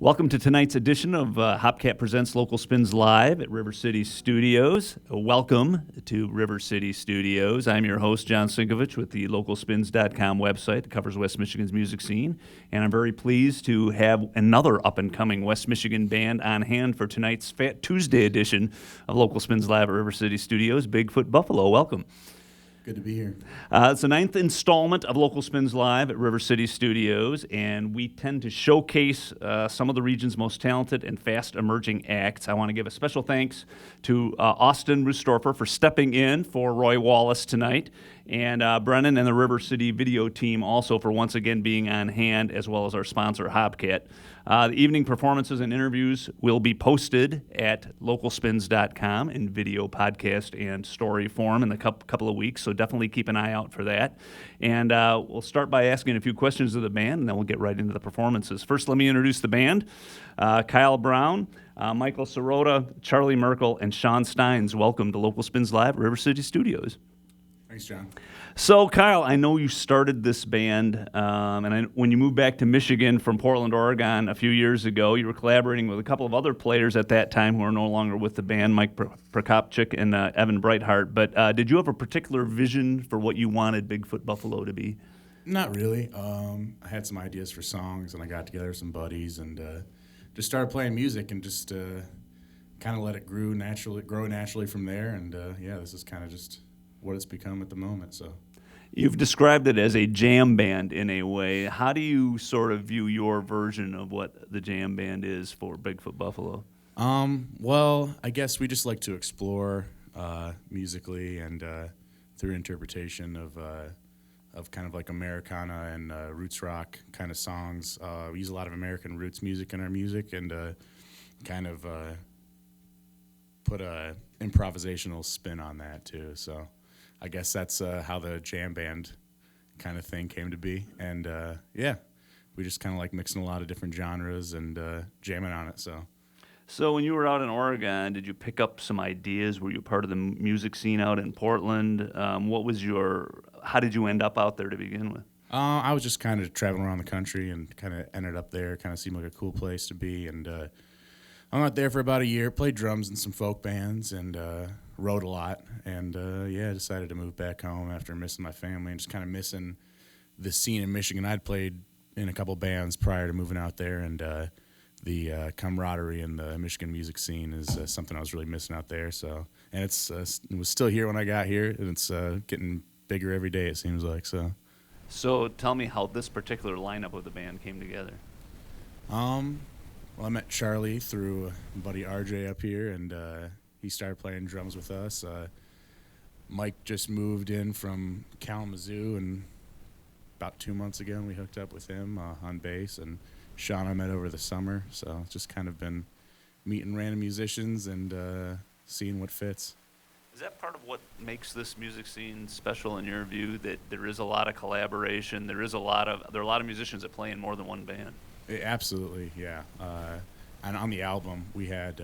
Welcome to tonight's edition of Hopcat Presents Local Spins Live at River City Studios. Welcome to River City Studios. I'm your host, John Sinkovich, with the localspins.com website that covers West Michigan's music scene. And I'm very pleased to have another up-and-coming West Michigan band on hand for tonight's Fat Tuesday edition of Local Spins Live at River City Studios, Bigfoot Buffalo. Welcome. Good to be here. It's the 9th installment of Local Spins Live at River City Studios, and we tend to showcase some of the region's most talented and fast-emerging acts. I want to give a special thanks to Austin Rustorfer for stepping in for Roy Wallace tonight, and Brennan and the River City video team also for once again being on hand, as well as our sponsor, Hopcat. The evening performances and interviews will be posted at localspins.com in video, podcast, and story form in the couple of weeks, so definitely keep an eye out for that. And we'll start by asking a few questions of the band, and then we'll get right into the performances. First, let me introduce the band. Kyle Brown, Michael Sirota, Charlie Merkel, and Sean Steins. Welcome to Local Spins Live at River City Studios. Thanks, John. So, Kyle, I know you started this band, when you moved back to Michigan from Portland, Oregon a few years ago, you were collaborating with a couple of other players at that time who are no longer with the band, Mike Prokopchik and Evan Breithart. But did you have a particular vision for what you wanted Bigfoot Buffalo to be? Not really. I had some ideas for songs, and I got together with some buddies and just started playing music and just kind of let it grow naturally from there. And, this is kind of just what it's become at the moment. So you've described it as a jam band in a way. How do you sort of view your version of what the jam band is for Bigfoot Buffalo? Well, I guess we just like to explore musically and through interpretation of kind of like Americana and roots rock kind of songs. We use a lot of American roots music in our music and kind of put a improvisational spin on that too. So I guess that's how the jam band kind of thing came to be. And, we just kind of like mixing a lot of different genres and jamming on it. So when you were out in Oregon, did you pick up some ideas? Were you part of the music scene out in Portland? How did you end up out there to begin with? I was just kind of traveling around the country and kind of ended up there. Kind of seemed like a cool place to be. And I'm out there for about a year, played drums in some folk bands and wrote a lot. And, decided to move back home after missing my family and just kind of missing the scene in Michigan. I'd played in a couple bands prior to moving out there, and the camaraderie in the Michigan music scene is something I was really missing out there. So, and it was still here when I got here, and it's getting bigger every day, it seems like. So tell me how this particular lineup of the band came together. Well, I met Charlie through buddy RJ up here, and he started playing drums with us. Mike just moved in from Kalamazoo, and about 2 months ago we hooked up with him on bass, and Sean I met over the summer, so it's just kind of been meeting random musicians and seeing what fits. Is that part of what makes this music scene special in your view, that there is a lot of collaboration, there are a lot of musicians that play in more than one band? Absolutely, yeah. And on the album, we had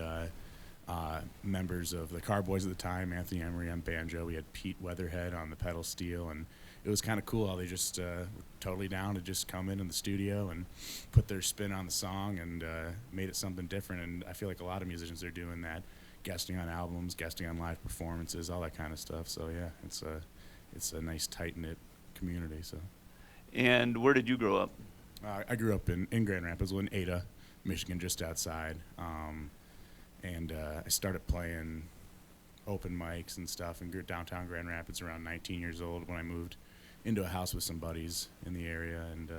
members of the Carboys at the time, Anthony Emery on banjo. We had Pete Weatherhead on the pedal steel, and it was kind of cool how they just were totally down to just come in the studio and put their spin on the song and made it something different. And I feel like a lot of musicians are doing that, guesting on albums, guesting on live performances, all that kind of stuff. So yeah, it's a nice tight-knit community. So. And where did you grow up? I grew up in Grand Rapids, in Ada, Michigan, just outside. And I started playing open mics and stuff in downtown Grand Rapids around 19 years old when I moved into a house with some buddies in the area. And,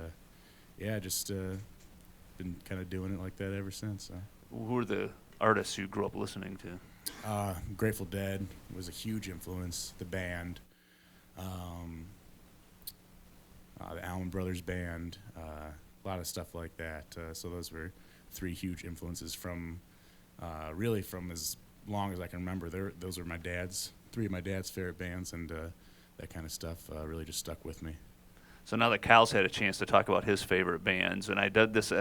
just been kind of doing it like that ever since. Who were the artists you grew up listening to? Grateful Dead was a huge influence, the band. The Allman Brothers Band, a lot of stuff like that. So those were three huge influences from as long as I can remember. Those were three of my dad's favorite bands, and that kind of stuff really just stuck with me. So now that Kyle's had a chance to talk about his favorite bands, and I did this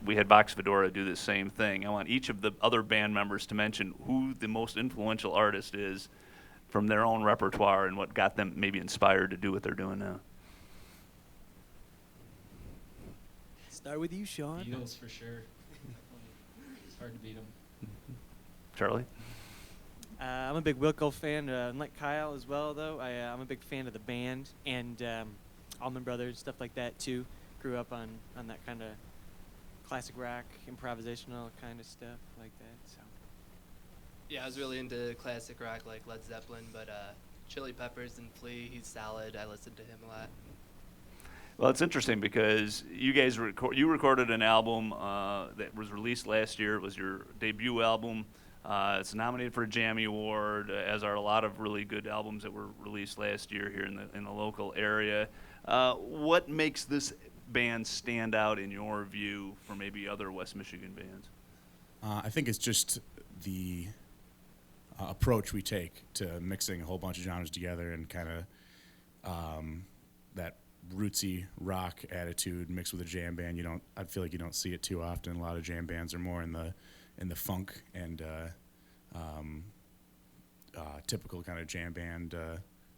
we had Box Fedora do the same thing. I want each of the other band members to mention who the most influential artist is from their own repertoire and what got them maybe inspired to do what they're doing now. Start with you, Sean. Beatles for sure. It's hard to beat them. Charlie? I'm a big Wilco fan, like Kyle as well, though. I'm a big fan of the band and Allman Brothers, stuff like that, too. Grew up on that kind of classic rock, improvisational kind of stuff like that. So. Yeah, I was really into classic rock like Led Zeppelin, but Chili Peppers and Flea, he's solid. I listened to him a lot. Well, it's interesting because you guys recorded an album that was released last year. It was your debut album. It's nominated for a Jammy Award, as are a lot of really good albums that were released last year here in the local area. What makes this band stand out in your view from maybe other West Michigan bands? I think it's just the approach we take to mixing a whole bunch of genres together and kind of that rootsy rock attitude mixed with a jam band. I feel like you don't see it too often. A lot of jam bands are more in the funk and typical kind of jam band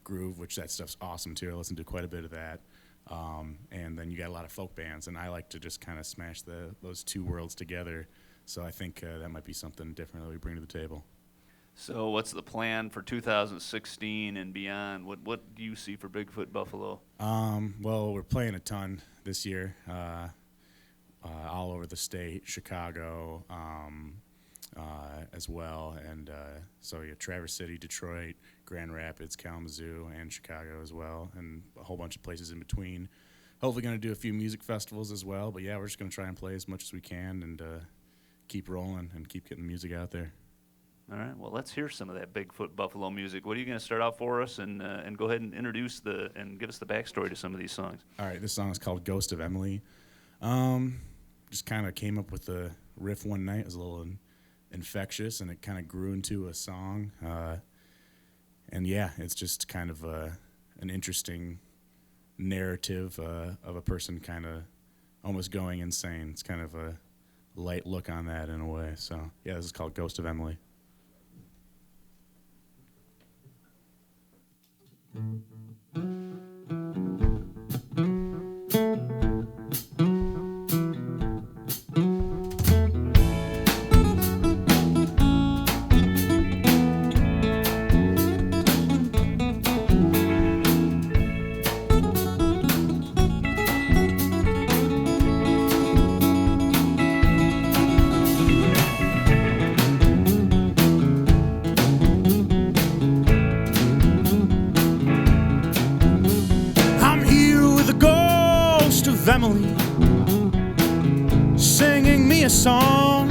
groove, which that stuff's awesome too. I listen to quite a bit of that. And then you got a lot of folk bands, and I like to just kind of smash those two worlds together. So I think that might be something different that we bring to the table. So what's the plan for 2016 and beyond? What do you see for Bigfoot Buffalo? Well, we're playing a ton this year, all over the state, Chicago as well, and so Traverse City, Detroit, Grand Rapids, Kalamazoo, and Chicago as well, and a whole bunch of places in between. Hopefully going to do a few music festivals as well, but yeah, we're just going to try and play as much as we can and keep rolling and keep getting music out there. All right, well, let's hear some of that Bigfoot Buffalo music. What are you going to start out for us, and go ahead and introduce and give us the backstory to some of these songs? All right, this song is called Ghost of Emily. Just kind of came up with the riff one night. It was a little infectious, and it kind of grew into a song. And yeah, it's just kind of an interesting narrative of a person kind of almost going insane. It's kind of a light look on that in a way. So yeah, this is called Ghost of Emily. Emily, singing me a song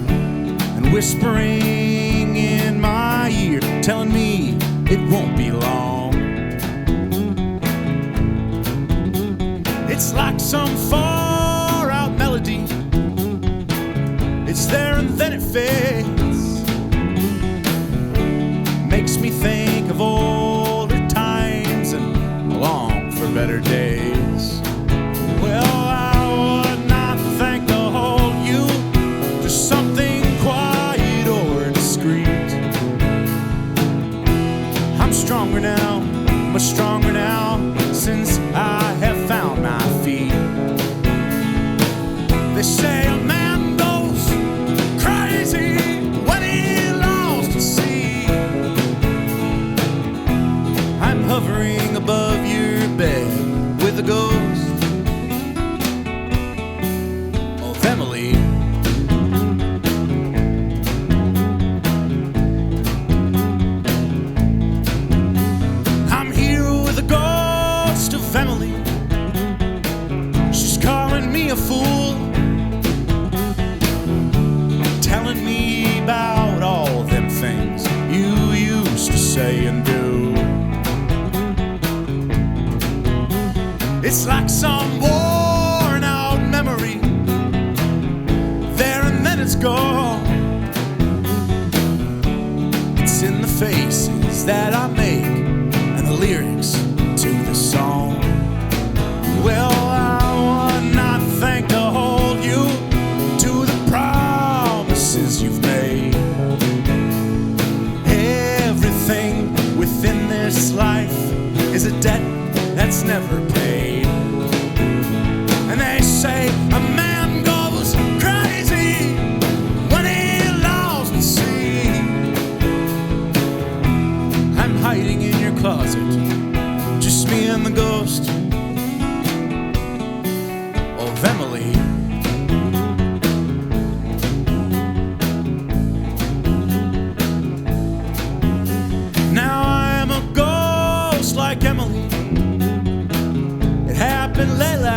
and whispering in my ear, telling me it won't be long. It's like some far out melody. It's there and then it fades. Makes me think of older times and long for better days. Well, I would not think to hold you to something quiet or discreet. I'm stronger now, much stronger now, since I have found my feet. They say a man goes crazy when he lost at sea. I'm hovering above your bed with a ghost of Emily. I'm here with a ghost of Emily. She's calling me a fool, telling me about all them things you used to say and do. It's like some worn out memory, there and then it's gone. It's in the faces that I make and the lyrics to the song. Well, I would not think to hold you to the promises you've made. Everything within this life is a debt that's never paid. And they say a man goes crazy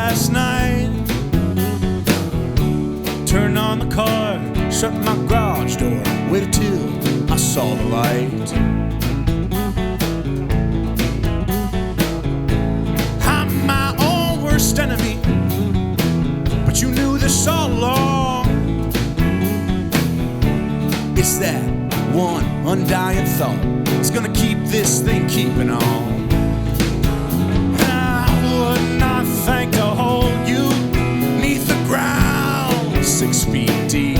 last night. Turned on the car, shut my garage door, waited till I saw the light. I'm my own worst enemy, but you knew this all along. It's that one undying thought, it's gonna keep this thing keeping on. I would not think to hold you 'neath the ground 6 feet deep.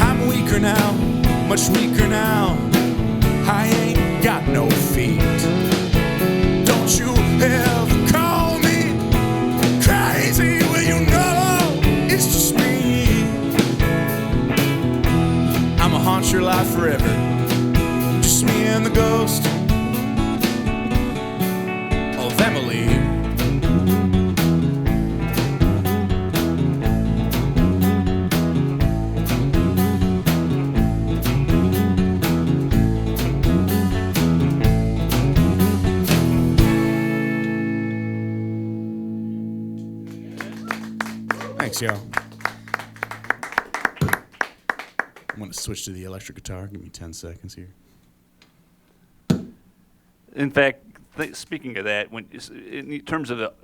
I'm weaker now, much weaker now, I ain't got no feet. Don't you ever call me crazy when you know it's just me. I'ma haunt your life forever, just me and the ghost of Emily. Thanks, y'all. I'm gonna switch to the electric guitar. Give me 10 seconds here. In fact, speaking of that, in terms of the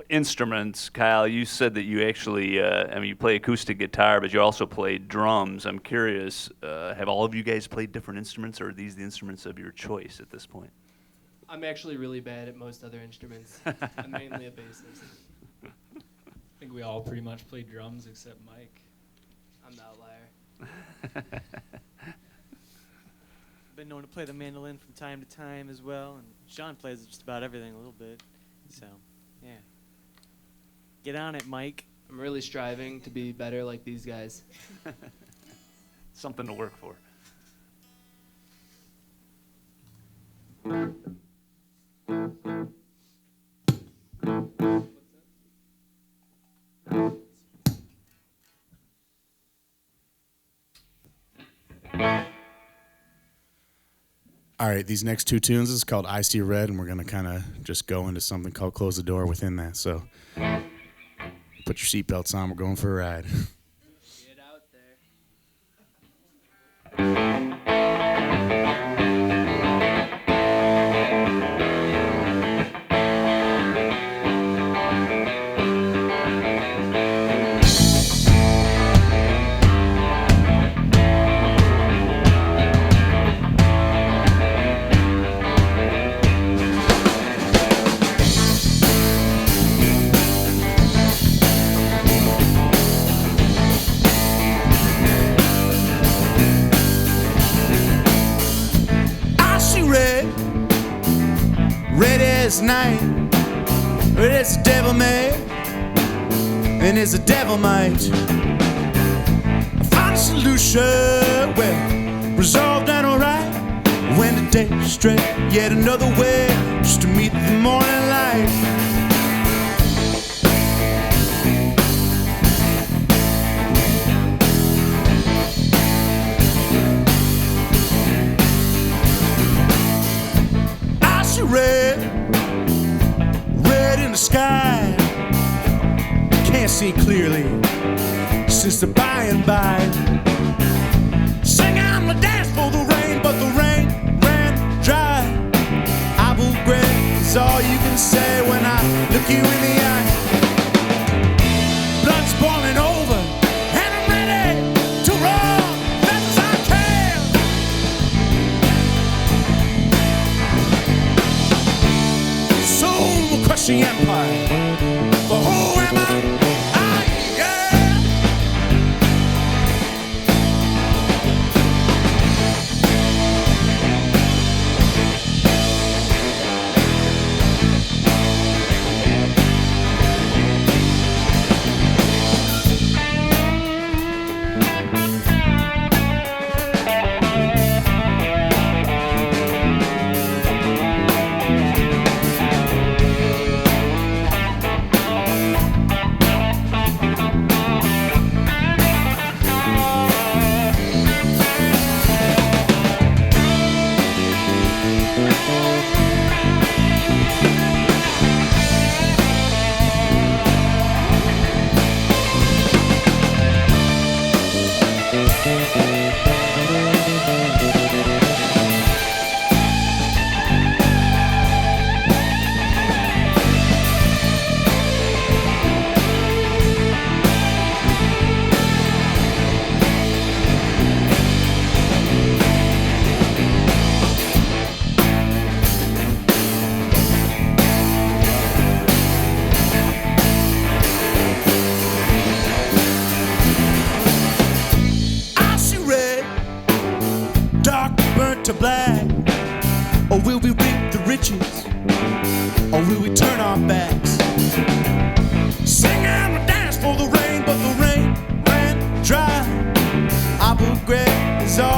instruments, Kyle, you said that you actually, you play acoustic guitar, but you also play drums. I'm curious, have all of you guys played different instruments, or are these the instruments of your choice at this point? I'm actually really bad at most other instruments. I'm mainly a bassist. I think we all pretty much play drums except Mike. I'm the outlier. Been known to play the mandolin from time to time as well, and Sean plays just about everything a little bit. So, yeah. Get on it, Mike. I'm really striving to be better like these guys. Something to work for. All right, these next 2 tunes is called I See Red, and we're going to kind of just go into something called Close the Door within that. So put your seatbelts on. We're going for a ride. Get out there. Red as night, red as the devil may, and as the devil might. I find a solution, well, resolved and alright. When the day is straight, yet another way, just to meet the morning light. Red, red in the sky. Can't see clearly since the by and by. Sing out my dance for the rain, but the rain ran dry. I will regret is all you can say when I look you in the eye. Blood's boiling over, and I'm ready to run fast as I can. Soul will crush the empire. But who am I?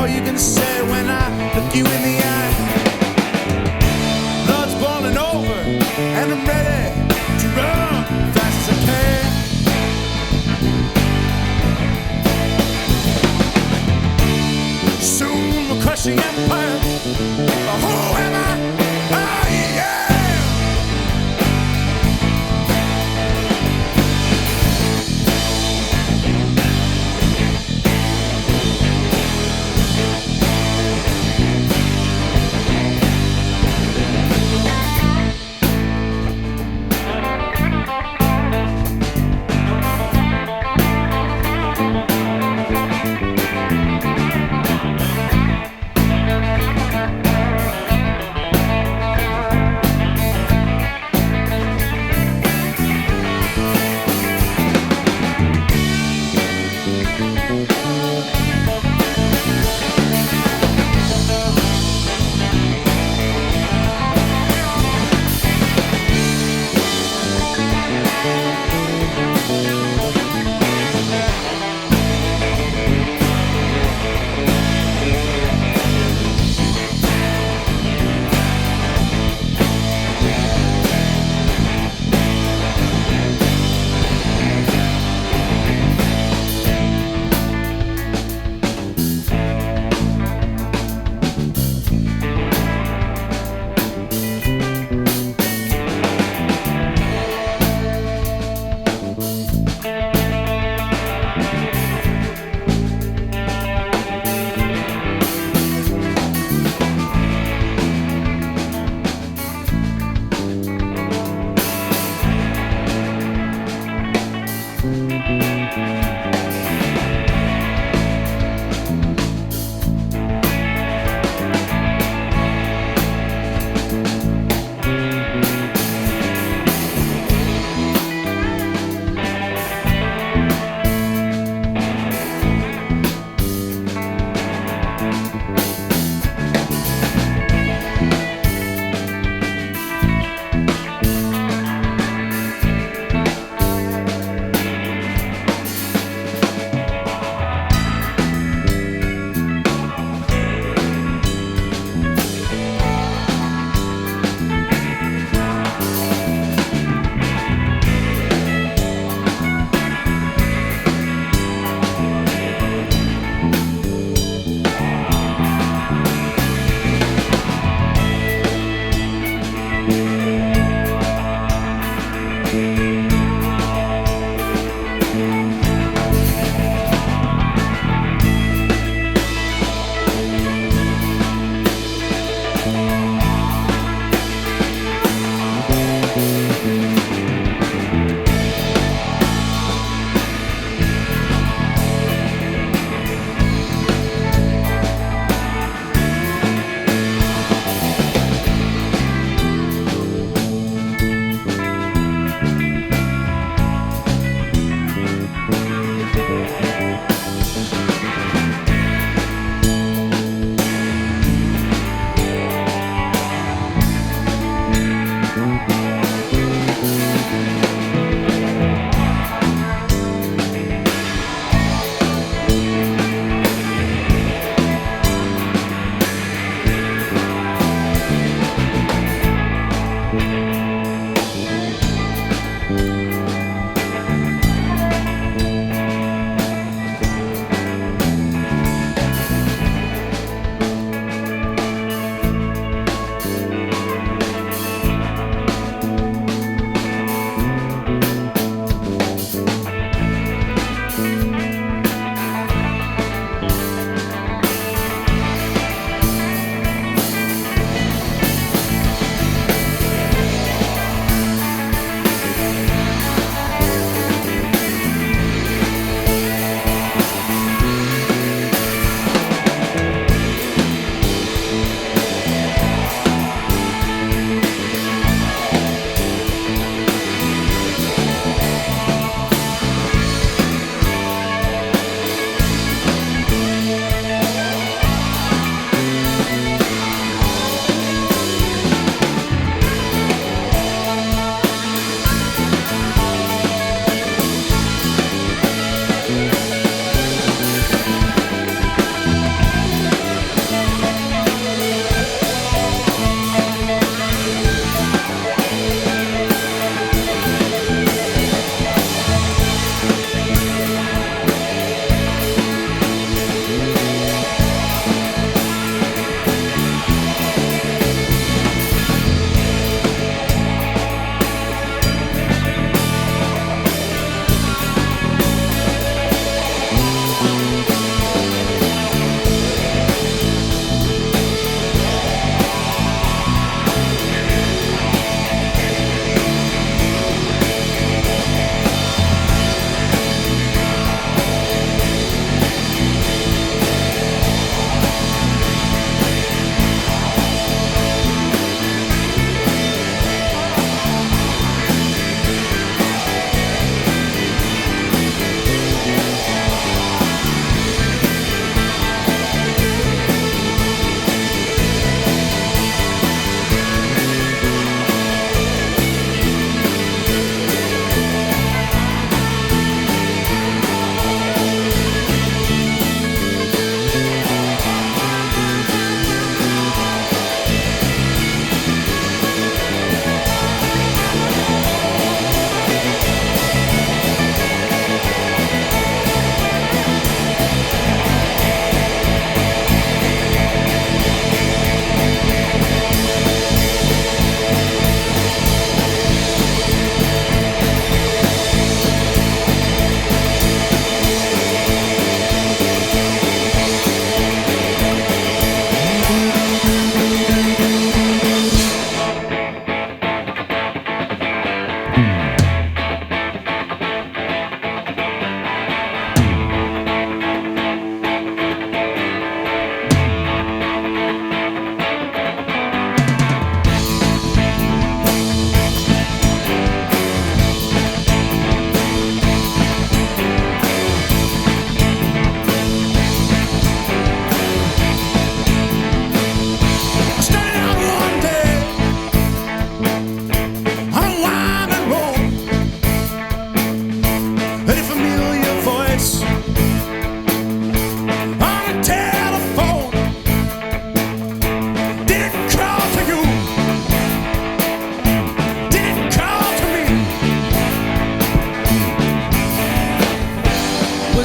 all you can say when I look you in the eye. Blood's boiling over, and I'm ready to run fast as I can. Soon we'll crush the empire. Who am I? Oh yeah.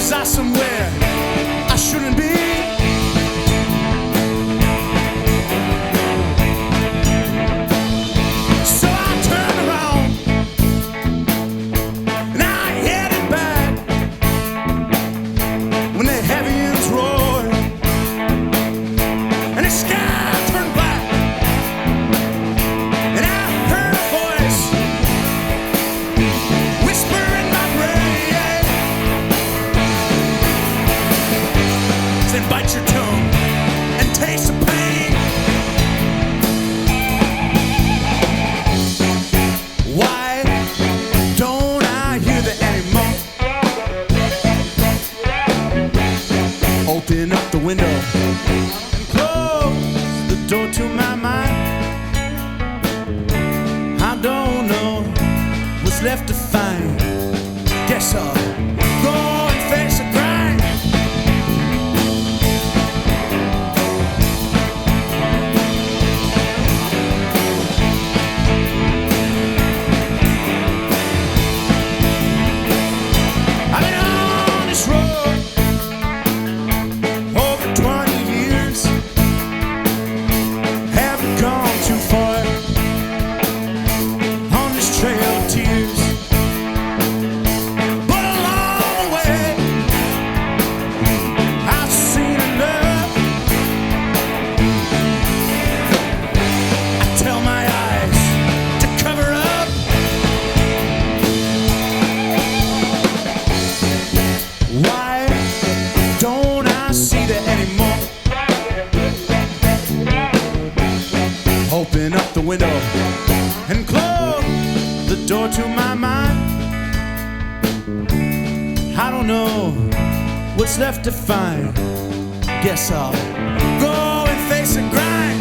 was I somewhere I shouldn't be? So I turned around and I headed back when the heavy winds roared and the sky turned black, and I heard a voice whisper in my brain, said, bite your tongue and taste the pain. Why don't I hear that anymore? Open up the window and close the door to my mind. I don't know what's left to find. Guess I'll go and face the grind. I've been on this road over 20 years. Haven't gone too far on this trail of tears. But along the way, I've seen enough. I tell my eyes to cover up. Why don't I see that anymore? Open up the window and close the door to my mind. I don't know what's left to find. Guess I'll go and face the grind.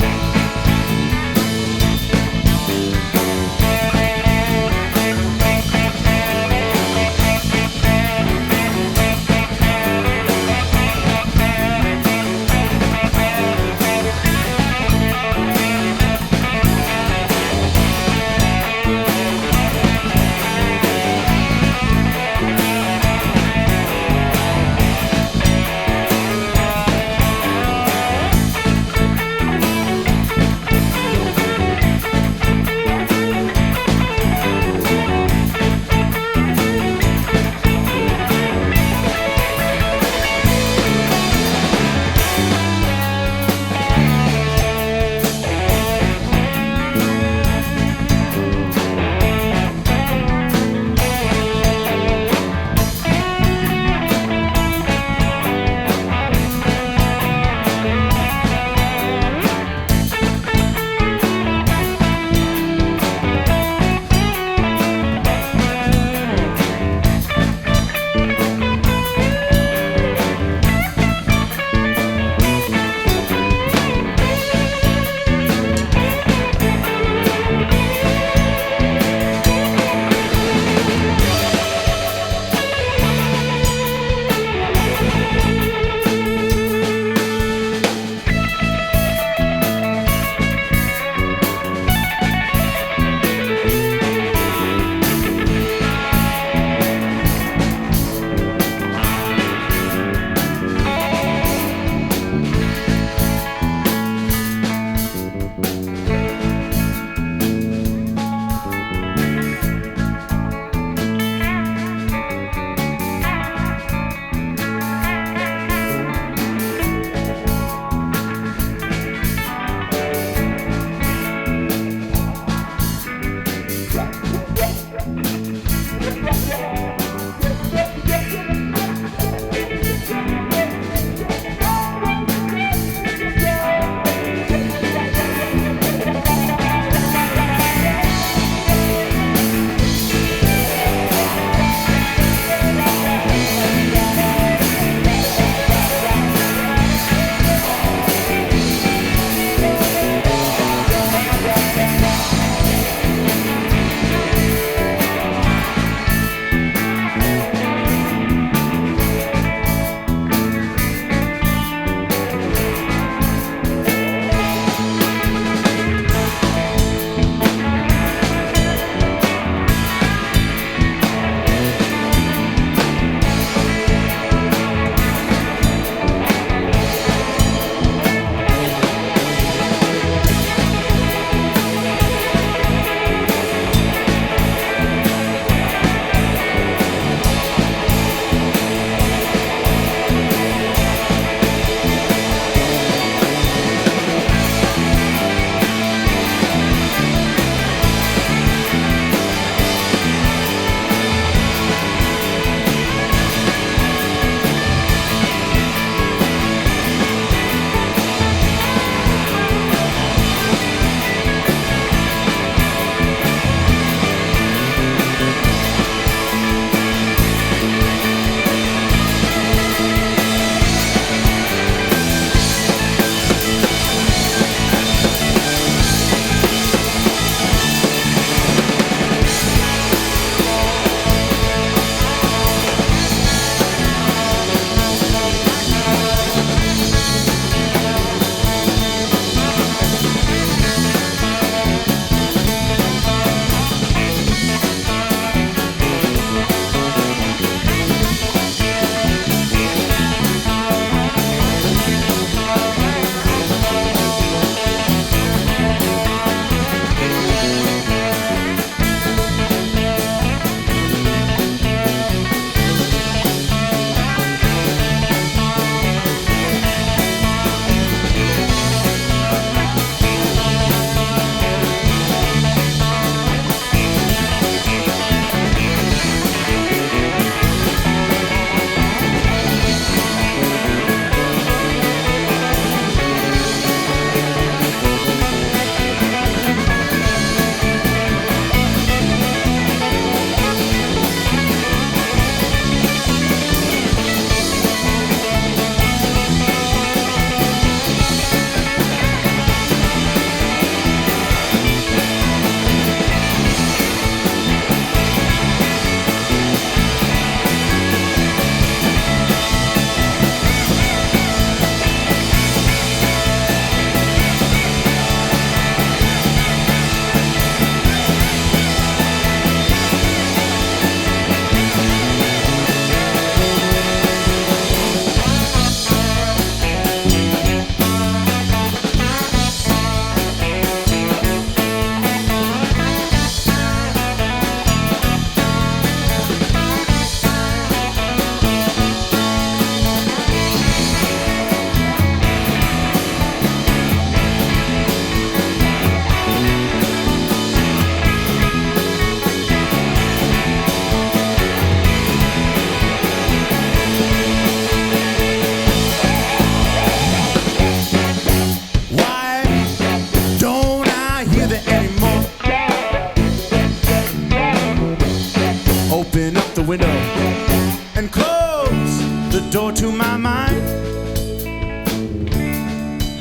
and close the door to my mind.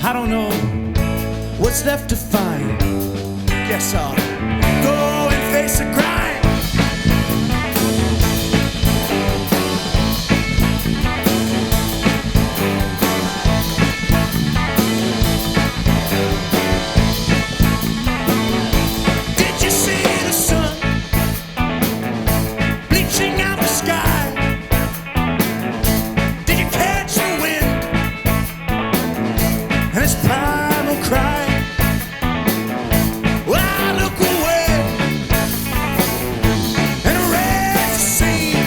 I don't know what's left to find. Guess I'll go and face the grind. Did you see the sun bleaching out the sky? Did you catch the wind and its primal cry? Well, I look away and erase the scene,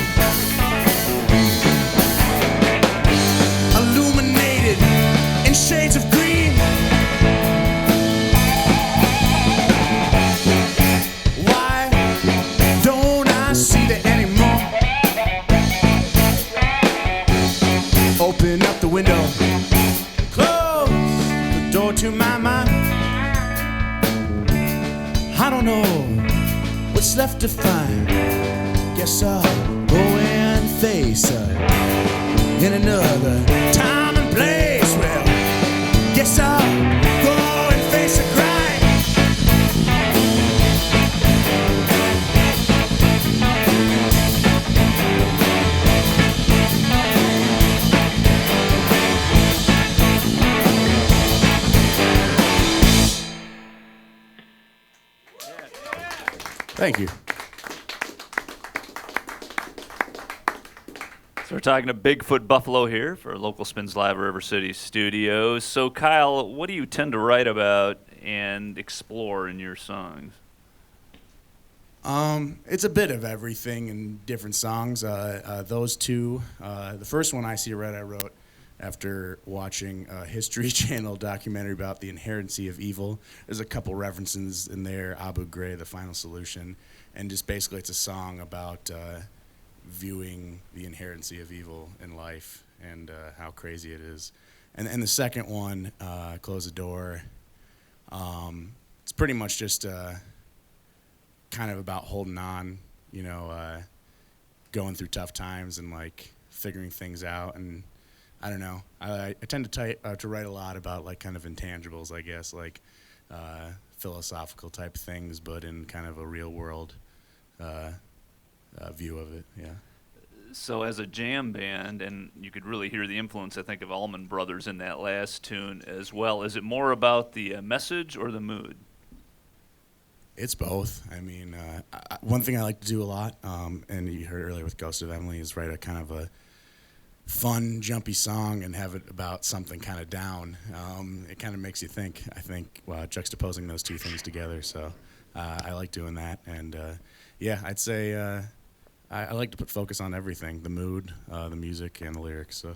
illuminated in shades of green. Why don't I see that anymore? Open up the window, close the door to my mind. I don't know what's left to find. Guess I'll go and face it in another time and place. Well, guess I'll go and face the grind. Thank you. So we're talking to Bigfoot Buffalo here for Local Spins Live River City Studios. So Kyle, what do you tend to write about and explore in your songs? It's a bit of everything in different songs. Those two, the first one, I See Red, I wrote after watching a History Channel documentary about the inherency of evil. There's a couple references in there, Abu Ghraib, The Final Solution, and just basically it's a song about viewing the inherency of evil in life and how crazy it is. And the second one, Close the Door, it's pretty much just kind of about holding on, you know, going through tough times and like figuring things out. And I don't know, I tend to write a lot about like kind of intangibles, I guess, like philosophical type things, but in kind of a real world view of it. Yeah. So as a jam band, and you could really hear the influence, I think, of Allman Brothers in that last tune as well. Is it more about the message or the mood? It's both. I mean, one thing I like to do a lot, and you heard earlier with Ghost of Emily, is write a kind of a fun, jumpy song and have it about something kind of down. It kind of makes you think, I think, juxtaposing those two things together. So I like doing that. And yeah, I'd say I like to put focus on everything, the mood, the music, and the lyrics. So.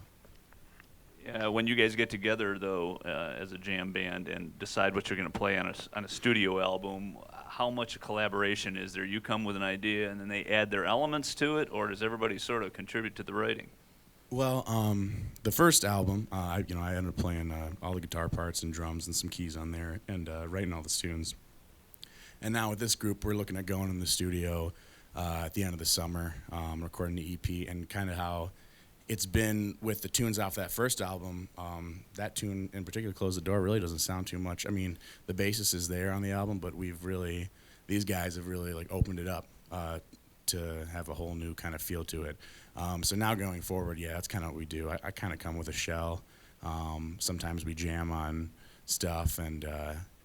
When you guys get together, though, as a jam band and decide what you're going to play on a studio album, how much collaboration is there? You come with an idea and then they add their elements to it, or does everybody sort of contribute to the writing? Well, the first album, I ended up playing all the guitar parts and drums and some keys on there and writing all the tunes. And now with this group, we're looking at going in the studio at the end of the summer, recording the EP, and kind of how it's been with the tunes off that first album. That tune in particular, Close the Door, really doesn't sound too much. I mean, the bassist is there on the album, but these guys have really like opened it up to have a whole new kind of feel to it. So now going forward, yeah, that's kind of what we do. I kind of come with a shell. Sometimes we jam on stuff, and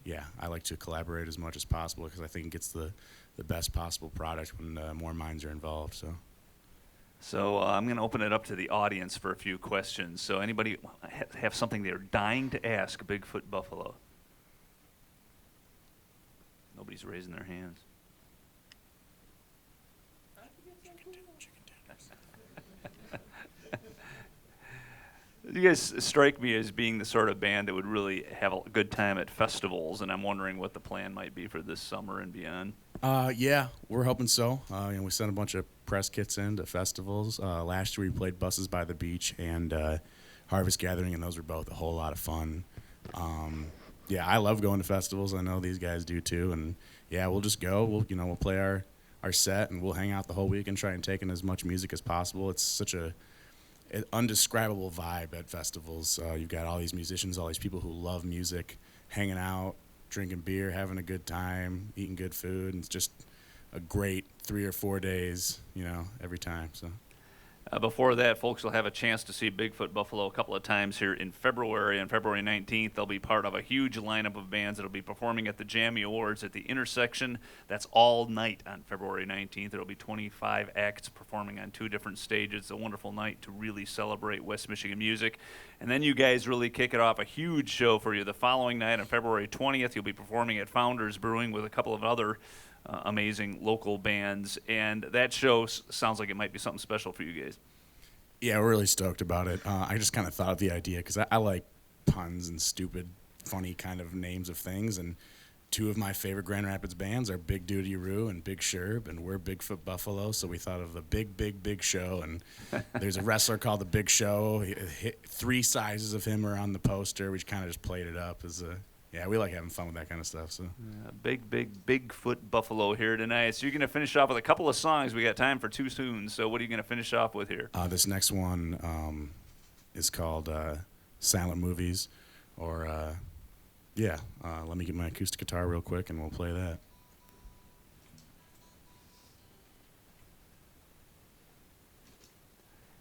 yeah, I like to collaborate as much as possible because I think it gets the best possible product when more minds are involved. So I'm going to open it up to the audience for a few questions. So anybody have something they're dying to ask Bigfoot Buffalo? Nobody's raising their hands. You guys strike me as being the sort of band that would really have a good time at festivals, and I'm wondering what the plan might be for this summer and beyond. Yeah, we're hoping so. We sent a bunch of press kits in to festivals. Last year we played Buses by the Beach and Harvest Gathering, and those were both a whole lot of fun. Yeah, I love going to festivals. I know these guys do too, and yeah, we'll just go. We'll play our our set, and we'll hang out the whole week and try and take in as much music as possible. It's such an undescribable vibe at festivals. You've got all these musicians, all these people who love music, hanging out, drinking beer, having a good time, eating good food, and it's just a great 3 or 4 days, every time. So. Before that, folks will have a chance to see Bigfoot Buffalo a couple of times here in February. On February 19th, they'll be part of a huge lineup of bands that will be performing at the Jammy Awards at the Intersection. That's all night on February 19th. There will be 25 acts performing on 2 different stages. It's a wonderful night to really celebrate West Michigan music. And then you guys really kick it off, a huge show for you. The following night, on February 20th, you'll be performing at Founders Brewing with a couple of other amazing local bands, and that show sounds like it might be something special for you guys. Yeah, we're really stoked about it. I just kind of thought of the idea because I like puns and stupid, funny kind of names of things, and 2 of my favorite Grand Rapids bands are Big Duty Roo and Big Sherb, and we're Bigfoot Buffalo, so we thought of the big show, and there's a wrestler called the Big Show. 3 sizes of him are on the poster. We kind of just played it up as a... Yeah, we like having fun with that kind of stuff. So Bigfoot Buffalo here tonight. So you're going to finish off with a couple of songs. We got time for 2 tunes. So what are you going to finish off with here? This next one is called Silent Movies, or let me get my acoustic guitar real quick and we'll play that.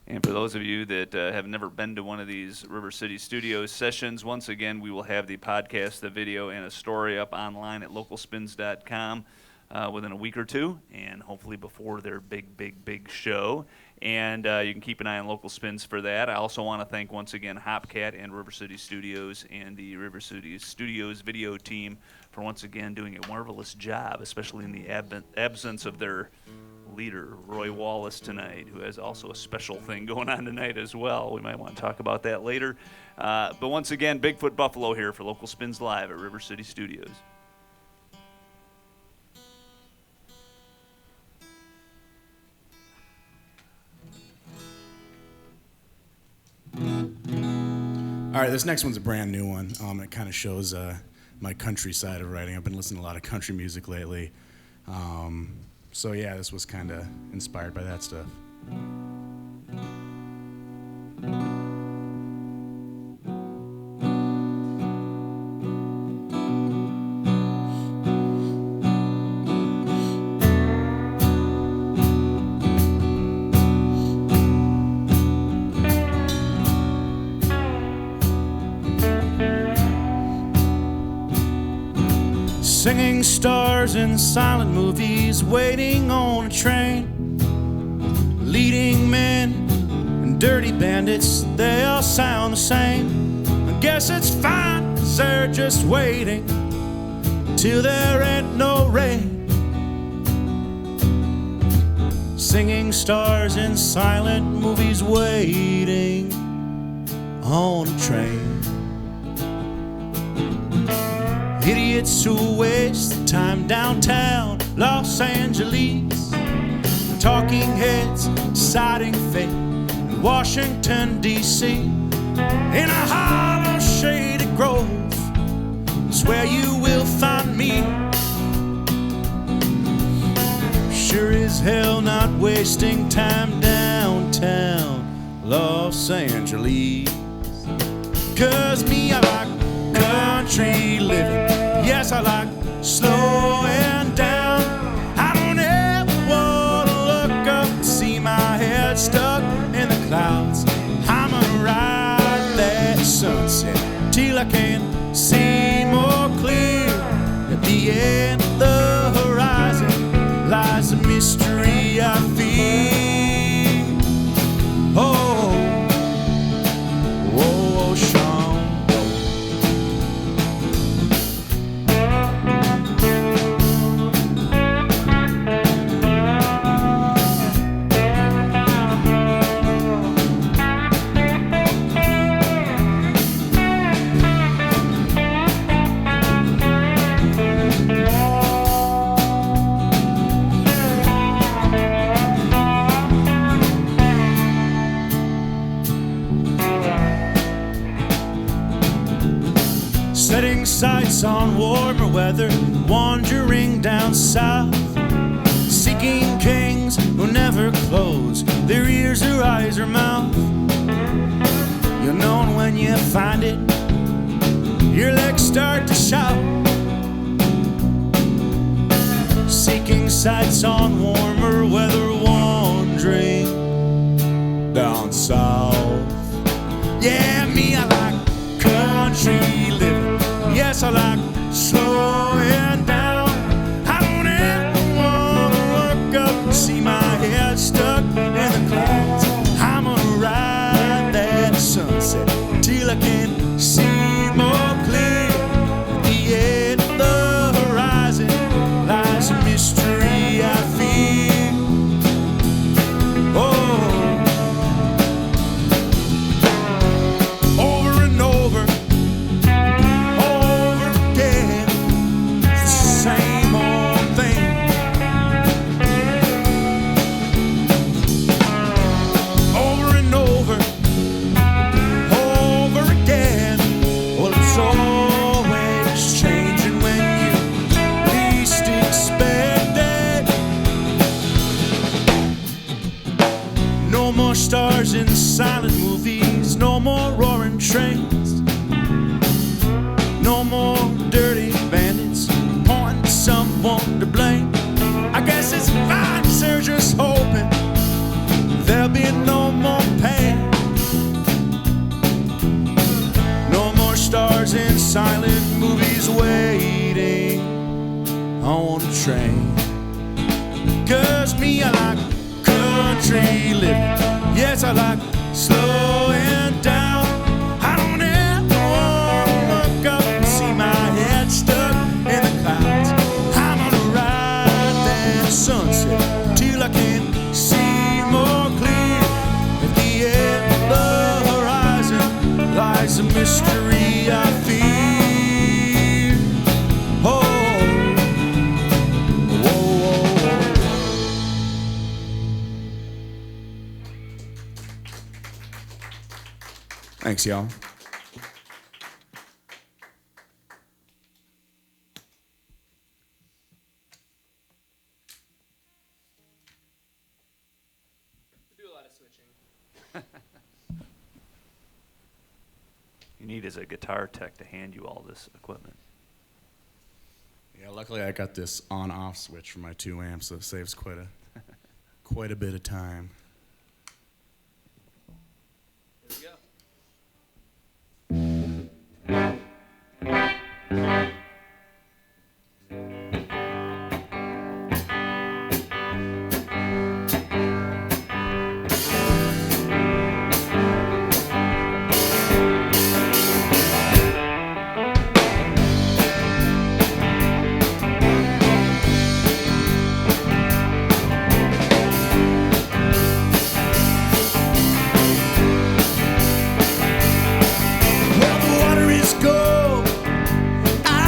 And for those of you that have never been to one of these River City Studios sessions, once again, we will have the podcast, the video, and a story up online at localspins.com within a week or 2, and hopefully before their big show. And you can keep an eye on Local Spins for that. I also want to thank once again Hopcat and River City Studios and the River City Studios video team for once again doing a marvelous job, especially in the absence of their leader, Roy Wallace, tonight, who has also a special thing going on tonight as well. We might want to talk about that later. But once again, Bigfoot Buffalo here for Local Spins Live at River City Studios. All right, this next one's a brand new one. It kind of shows my country side of writing. I've been listening to a lot of country music lately. So yeah, this was kind of inspired by that stuff. Singing stars in silent movies, waiting on a train. Leading men and dirty bandits, they all sound the same. I guess it's fine, 'cause they're just waiting till there ain't no rain. Singing stars in silent movies, waiting on a train. Idiots who waste time downtown Los Angeles, talking heads deciding fate in Washington, D.C. In a hollow shaded grove is where you will find me. Sure as hell not wasting time downtown Los Angeles. 'Cause me, I like country living. Yes, I like slowing down. I don't ever wanna look up and see my head stuck in the clouds. I'ma ride that sunset till I can see more clear. At the end of the horizon lies a mystery I feel. Oh, oh, Sean. Setting sights on warmer weather, wandering down south, seeking seeking kings who never close their ears or eyes or mouth. You'll know when you find it, your legs start to shout. Seeking sights on warmer weather, wandering down south. Yeah, me, I like country living. Yes, I like slowing down. I don't ever wanna look up and see my head stuck in the clouds. I'm gonna ride that sunset till I can see more clear. At the end of the horizon lies a mystery I feel. Oh, over and over again, it's the same old thing. Over and over again. Well, it's always changing when you least expect it. No more stars in silent movies, no more roaring trains, no more dirty bandits pointing to someone to blame. I guess it's fine, they're just hoping there'll be no more pain. No more stars in silent movies waiting on a train. 'Cause me, I like country living. Yes, I like slowing down. I don't ever wanna look up and see my head stuck in the clouds. I'm gonna ride that sunset till I can see more clear. At the end of the horizon lies a mystery I feel. Oh, whoa, whoa, whoa. Thanks, y'all. We do a lot of switching. You need as a guitar tech to hand you all this equipment. Yeah, luckily I got this on-off switch for my 2 amps, so it saves quite a bit of time. Here we go. Well, the water is gold. I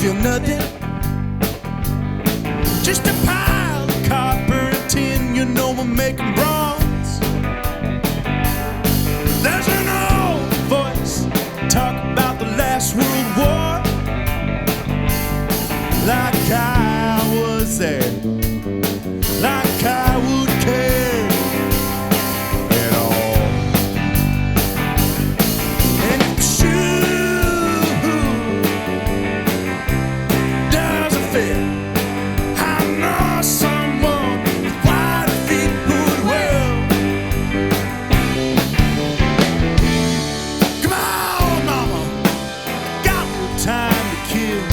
feel nothing. Just a pile of copper and tin, you know we're making bronze. There's an old voice talk about the last World War, like I was there, like I would care at all. And if the shoe doesn't fit, I know someone with wider feet who will. Come on, mama, got no time to kill.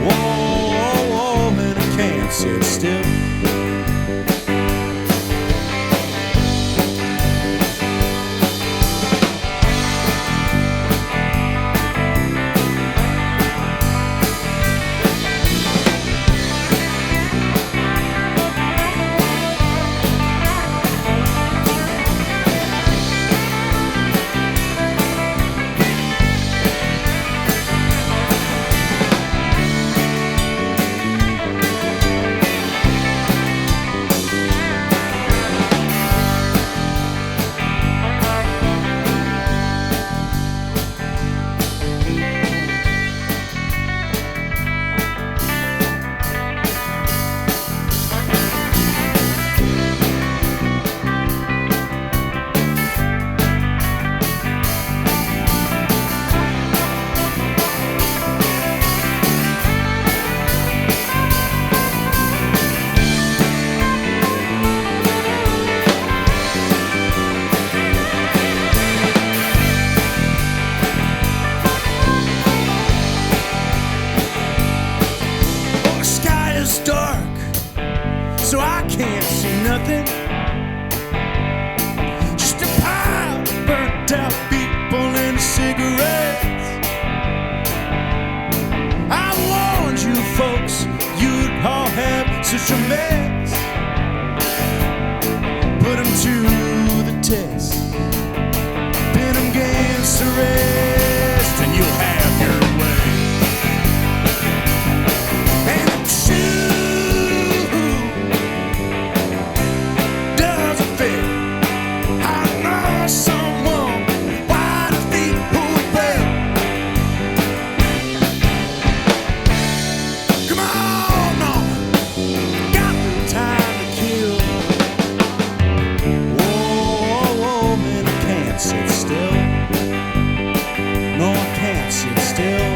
Whoa, and I can't sit still. Oh, the sky is dark, so I can't see nothing. Just a pile of burnt out people and cigarettes. I warned you folks, you'd all have such a mess. Put 'em to the test, pin 'em against the rest, and you'll have your way. And if the shoe doesn't fit, I know someone with wider feet who will. Come on, mama, got no time to kill. Whoa, man, I can't sit still. No, I can't sit still.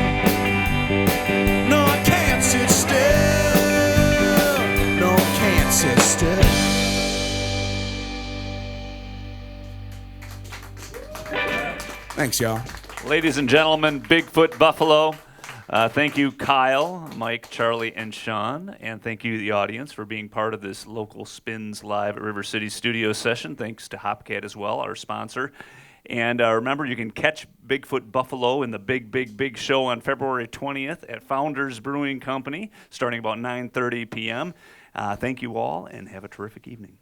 No, I can't sit still. No, I can't sit still. Thanks, y'all. Ladies and gentlemen, Bigfoot Buffalo. Thank you, Kyle, Mike, Charlie, and Sean. And thank you, the audience, for being part of this Local Spins Live at River City Studio session. Thanks to Hopcat as well, our sponsor. And remember, you can catch Bigfoot Buffalo in the big show on February 20th at Founders Brewing Company, starting about 9:30 p.m. Thank you all, and have a terrific evening.